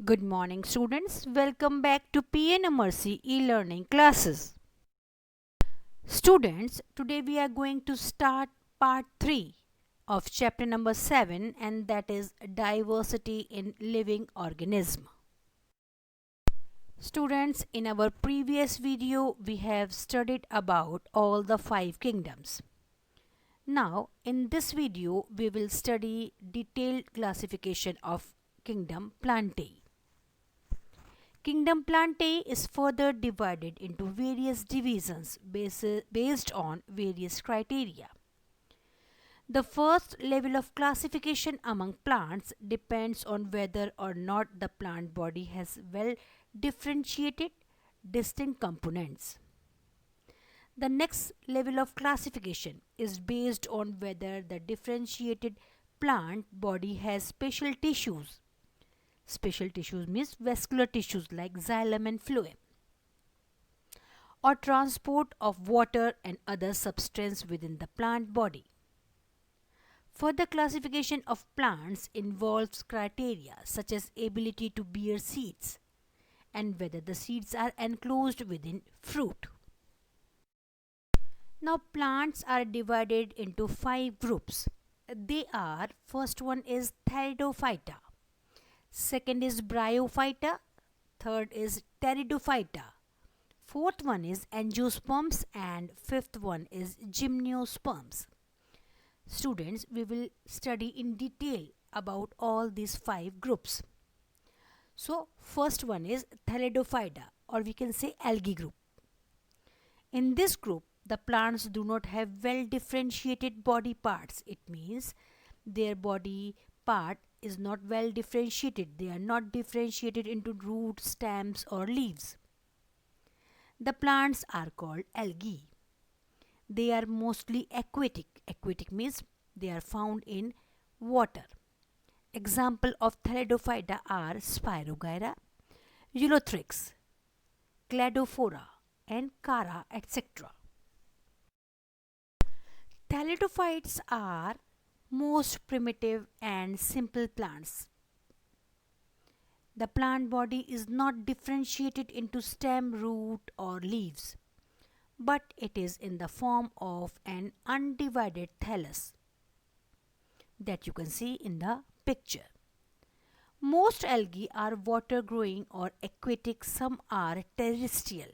Good morning, students. Welcome back to P.N.AMERSEY e-learning classes. Students, today we are going to start part 3 of chapter number 7, and that is diversity in living organism. Students, in our previous video we have studied about all the 5 kingdoms. Now, in this video we will study detailed classification of kingdom Plantae. Kingdom Plantae is further divided into various divisions based on various criteria. The first level of classification among plants depends on whether or not the plant body has well differentiated distinct components. The next level of classification is based on whether the differentiated plant body has special tissues. Special tissues means vascular tissues like xylem and phloem, or transport of water and other substance within the plant body. Further classification of plants involves criteria such as ability to bear seeds and whether the seeds are enclosed within fruit. Now plants are divided into 5 groups. They are, first one is Theriodophyta, second is Bryophyta, third is Pteridophyta, fourth one is Angiosperms, and fifth one is Gymnosperms. Students, we will study in detail about all these 5 groups. So first one is Theriodophyta, or we can say algae group. In this group, the plants do not have well differentiated body parts. It means their body part is not well differentiated. They are not differentiated into roots, stems or leaves. The plants are called algae. They are mostly aquatic. Aquatic means they are found in water. Example of Theriodophyta are Spirogyra, Ulothrix, Cladophora and Chara, etc. Theriodophytes are most primitive and simple plants. The plant body is not differentiated into stem, root or leaves, but it is in the form of an undivided thallus that you can see in the picture. Most algae are water growing or aquatic, some are terrestrial.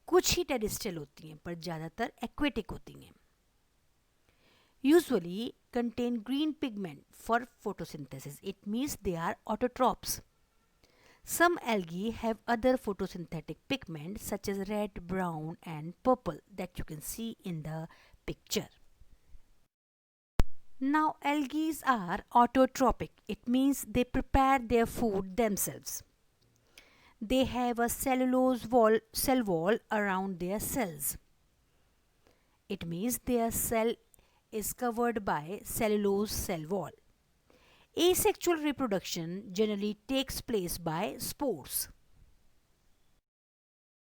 कुछ ही terrestrial होती हैं पर ज़्यादातर aquatic होती हैं. Usually contain green pigment for photosynthesis. It means they are autotrophs. Some algae have other photosynthetic pigments such as red, brown and purple that you can see in the picture. Now algae are autotrophic. It means they prepare their food themselves. They have a cell wall around their cells. It means their cell is covered by cellulose cell wall. Asexual reproduction generally takes place by spores.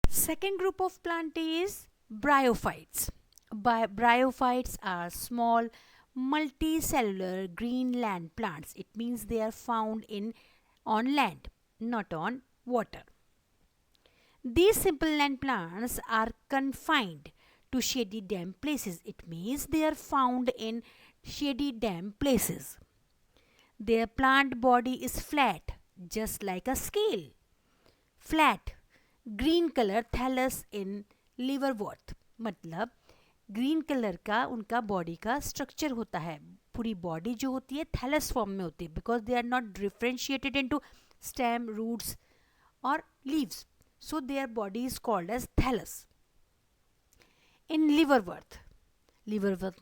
Second group of Plantae is bryophytes. Bryophytes are small multicellular green land plants. It means they are found on land, not on water. These simple land plants are confined to shady damp places. It means they are found in shady damp places. Their plant body is flat, just like a scale. Flat, green color thallus in liverwort. मतलब green colour का उनका body का structure होता है. पूरी body जो होती है थैलस फॉर्म में होती है because they are not differentiated into stem, roots और leaves. So their body is called as thallus. In liverwort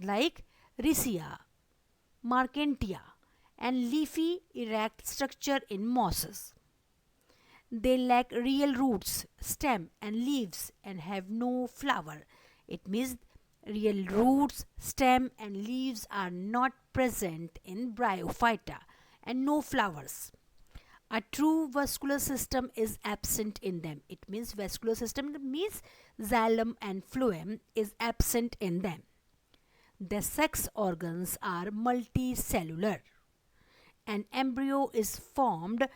like Riccia, Marcantia and leafy erect structure in mosses. They lack real roots, stem and leaves and have no flower. It means real roots, stem and leaves are not present in Bryophyta and no flowers. A true vascular system is absent in them. It means vascular system means xylem and phloem is absent in them. The sex organs are multicellular. An embryo is formed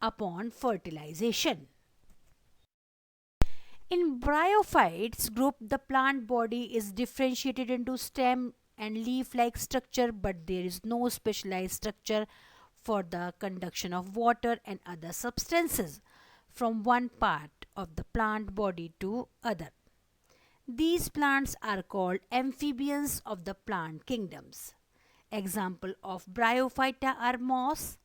upon fertilization. In bryophytes group, the plant body is differentiated into stem and leaf-like structure, but there is no specialized structure for the conduction of water and other substances from one part of the plant body to other. These plants are called amphibians of the plant kingdoms. Example of bryophyta are moss,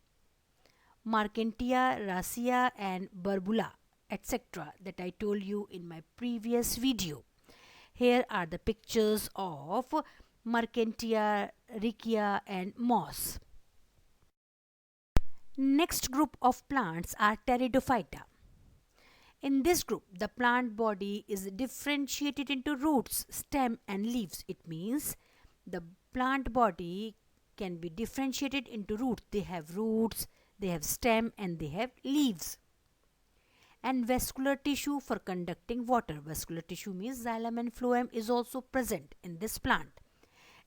Markentia, Racia and Burbula, etc. that I told you in my previous video. Here are the pictures of Markentia, Riccia and moss. Next group of plants are Pteridophyta. In this group, the plant body is differentiated into roots, stem and leaves. It means the plant body can be differentiated into roots. They have roots, they have stem and they have leaves. And vascular tissue for conducting water. Vascular tissue means xylem and phloem is also present in this plant.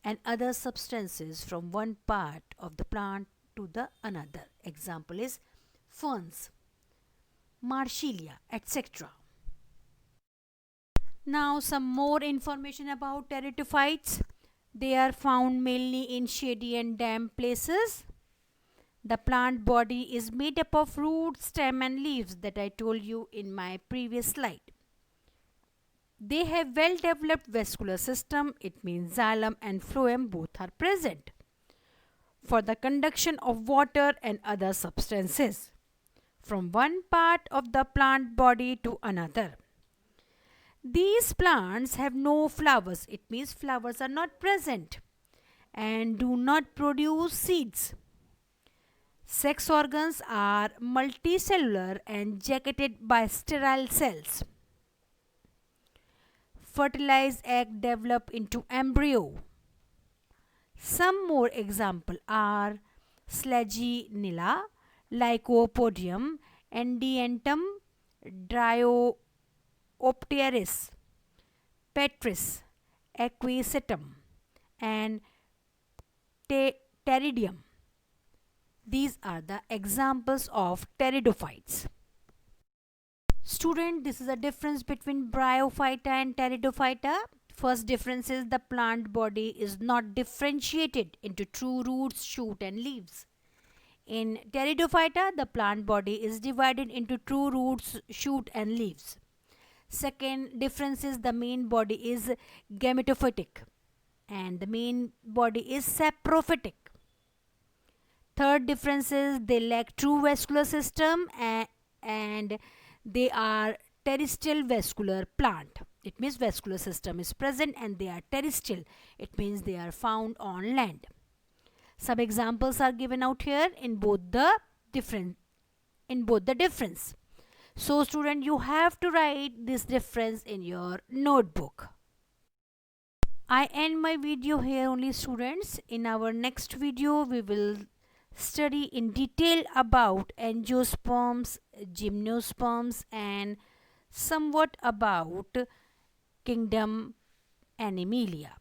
And other substances from one part of the plant to the another. Example is ferns, Marsilia, etc. Now some more information about pteridophytes. They are found mainly in shady and damp places. The plant body is made up of roots, stem and leaves that I told you in my previous slide. They have well developed vascular system. It means xylem and phloem both are present for the conduction of water and other substances from one part of the plant body to another. These plants have no flowers. It means flowers are not present and do not produce seeds. Sex organs are multicellular and jacketed by sterile cells. Fertilized egg develop into embryo. Some more examples are Slegionella, Lycopodium, Endiantum, Dryopteris, Petris, Equisetum and Pteridium. These are the examples of pteridophytes. Student, this is the difference between bryophyta and pteridophyta. First difference is the plant body is not differentiated into true roots, shoot and leaves. In pteridophyta, the plant body is divided into true roots, shoot and leaves. Second difference is the main body is gametophytic and the main body is saprophytic. Third difference is they lack true vascular system and they are terrestrial vascular plant. It means vascular system is present and they are terrestrial. It means they are found on land. Some examples are given out here in both the difference. So student, you have to write this difference in your notebook. I end my video here only, students. In our next video, we will study in detail about angiosperms, gymnosperms and somewhat about kingdom Animalia.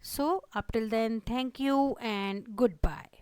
So up till then, thank you and goodbye.